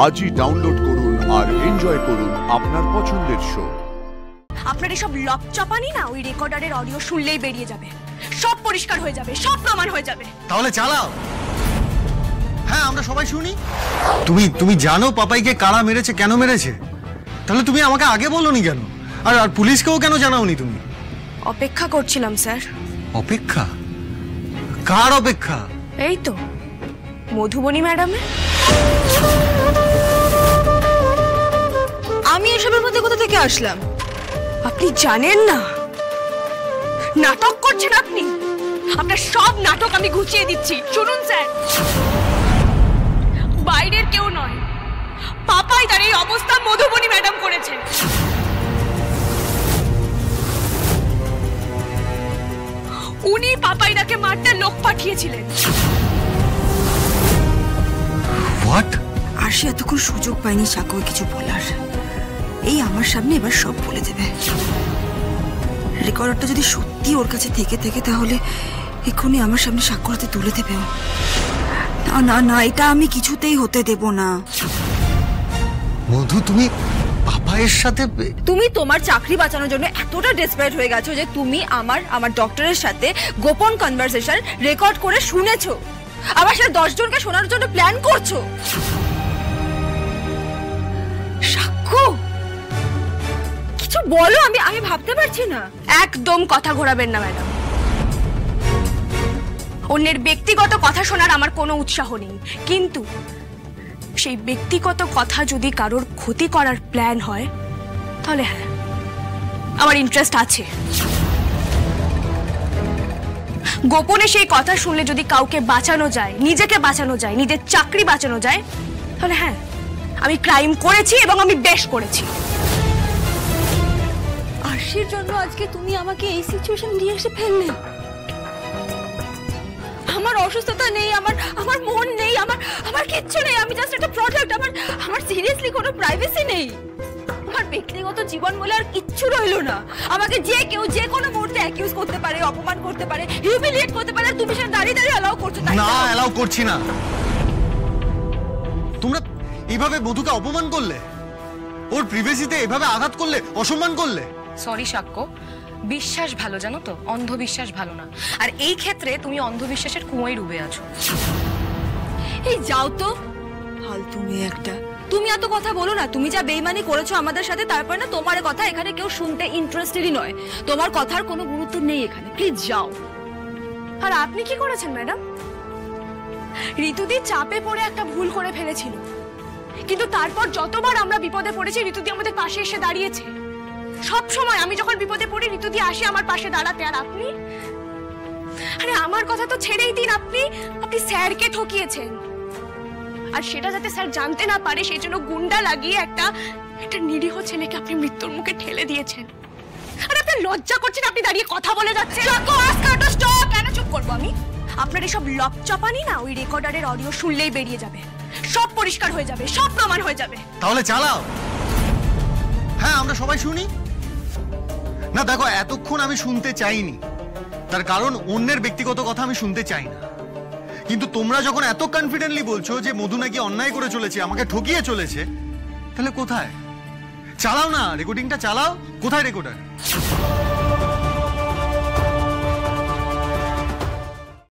আজই ডাউনলোড করুন আর এনজয় করুন আপনার পছন্দের শো। আপনার এসব লপচাপানি না ওই রেকর্ডারের অডিও শুনলেই বেরিয়ে যাবে, সব পরিষ্কার হয়ে যাবে, সব প্রমাণ হয়ে যাবে। তাহলে চালাও। হ্যাঁ, আমরা সবাই শুনি। তুমি জানো পাপাইকে কারা মেরেছে, কেন মেরেছে? তাহলে তুমি আমাকে আগে বলোনি কেন? আর পুলিশকেও কেন জানাওনি তুমি? অপেক্ষা করছিলাম স্যার। অপেক্ষা? কার অপেক্ষা? এই তো মধুবনী ম্যাডামের। আমি এসবের মধ্যে কোথা থেকে আসলাম? আপনি জানেন না নাটক করছেন আপনি। আপনার সব নাটক আমি ঘুচিয়ে দিচ্ছি। শুনুন স্যার, বাইরের কেউ নয়, পাপাই তার এই অবস্থা মধুবনী ম্যাডাম করেছে। উনি পাপাইদাকে মারতে লোক পাঠিয়েছিলেন। হোয়াট? আরশি এতক্ষণ সুযোগ পায়নি সাকু কিছু বলার। এই আমার সামনে এবার সব বলে দেবে। রেকর্ডারটা যদি সত্যি ওর কাছে থেকে তাহলে এক্ষুনি আমার সামনে সাক্ষ্য হাতে তুলে দেবে। না না না, এটা আমি কিছুতেই হতে দেব না। মধু, তুমি পাপাইয়ের সাথে? তুমি তোমার চাকরি বাঁচানোর জন্য এতটা ডেসপারেট হয়ে গেছো যে তুমি আমার ডক্টরের সাথে গোপন কনভারসেশন রেকর্ড করে শুনেছো, আবার সেটা 10 জনকে শোনার জন্য প্ল্যান করছো। সাক্ষ্য কিছু বলো, আমি ভাবতে পারছি না। একদম কথা ঘোরাবেন না ম্যাডাম। অন্যের ব্যক্তিগত কথা শোনার আমার কোনো উৎসাহ নেই, কিন্তু সেই ব্যক্তিগত কথা যদি কারোর ক্ষতি করার প্ল্যান হয় তাহলে হ্যাঁ, আমার ইন্টারেস্ট আছে। গোপনে সেই কথা শুনলে যদি কাউকে বাঁচানো যায়, নিজেকে বাঁচানো যায়, নিজের চাকরি বাঁচানো যায়, তাহলে হ্যাঁ, আমি ক্রাইম করেছি এবং আমি বেশ করেছি। আরশির জন্য আজকে তুমি আমাকে এই সিচুয়েশন নিয়ে এসে ফেললে। আমার অসুস্থতা নেই, আমার মন নেই, আমার কিচ্ছু নেই। আমি জাস্ট একটা প্রোডাক্ট। আমার সিরিয়াসলি কোনো প্রাইভেসি নেই। আমার ব্যক্তিগত জীবন বলে আর কিচ্ছু রইলো না। আমাকে যে কেউ যে কোনো মুহূর্তে অ্যাকিউজ করতে পারে, অপমান করতে পারে, হিউমিলিয়েট করতে পারে। আর তুমি সেটা দাঁড়িয়ে অ্যালাউ করছো? না, অ্যালাউ করছি না। তোমরা এইভাবে মধুকে অপমান করলে, ওর প্রিভেসিতে এভাবে আঘাত করলে, অসম্মান করলে। সরি সাক্ষ্য, বিশ্বাস ভালো জানো তো, অন্ধবিশ্বাস ভালো না। আর এই ক্ষেত্রে তুমি অন্ধবিশ্বাসের কুয়োয় ডুবে আছো। এই যাও তো, ফালতু মেয়ে একটা। তুমি এত কথা বলো না। তুমি যা বেইমানি করেছো আমাদের সাথে, তারপর না তোমার কথা এখানে কেউ শুনতে ইন্টারেস্টেডই নয়। তোমার কথার কোনো গুরুত্ব নেই এখানে। প্লিজ যাও। আর আপনি কি করেছেন ম্যাডাম? ঋতুদি চাপে পড়ে একটা ভুল করে ফেলেছিল, কিন্তু তারপর যতবার আমরা বিপদে পড়েছি ঋতুদি আমাদের পাশে এসে দাঁড়িয়েছে। সব সময় আমি যখন বিপদে পড়ি ঋতুদি আসে আমার পাশে দাঁড়াতে। আর আপনি, আরে আমার কথা তো ছেড়েই দিন, আপনি স্যারকে ঠকিয়েছেন। আর সেটা যাতে স্যার জানতে না পারে সেই জন্য গুন্ডা লাগিয়ে একটা নিরীহ ছেলেকে আপনি মৃত্যুর মুখে ঠেলে দিয়েছেন। আর আপনি লজ্জা করছেন, আপনি দাঁড়িয়ে কথা বলে যাচ্ছেন। কেন চুপ করবো আমি? আপনার এসব লপচাপানি না ওই রেকর্ডারের অডিও শুনলেই বেরিয়ে যাবে, সব পরিষ্কার হয়ে যাবে, সব প্রমাণ হয়ে যাবে। তাহলে চালাও। হ্যাঁ, আমরা সবাই শুনি। না দেখো, এতক্ষণ আমি শুনতে চাইনি, তার কারণ অন্যের ব্যক্তিগত কথা আমি শুনতে চাই না। কিন্তু তোমরা যখন এত কনফিডেন্টলি বলছো যে মধু নাকি অন্যায় করে চলেছে, আমাকে ঠকিয়ে চলেছে, তাহলে কোথায়? চালাও না, রেকর্ডিংটা চালাও। কোথায় রেকর্ডার?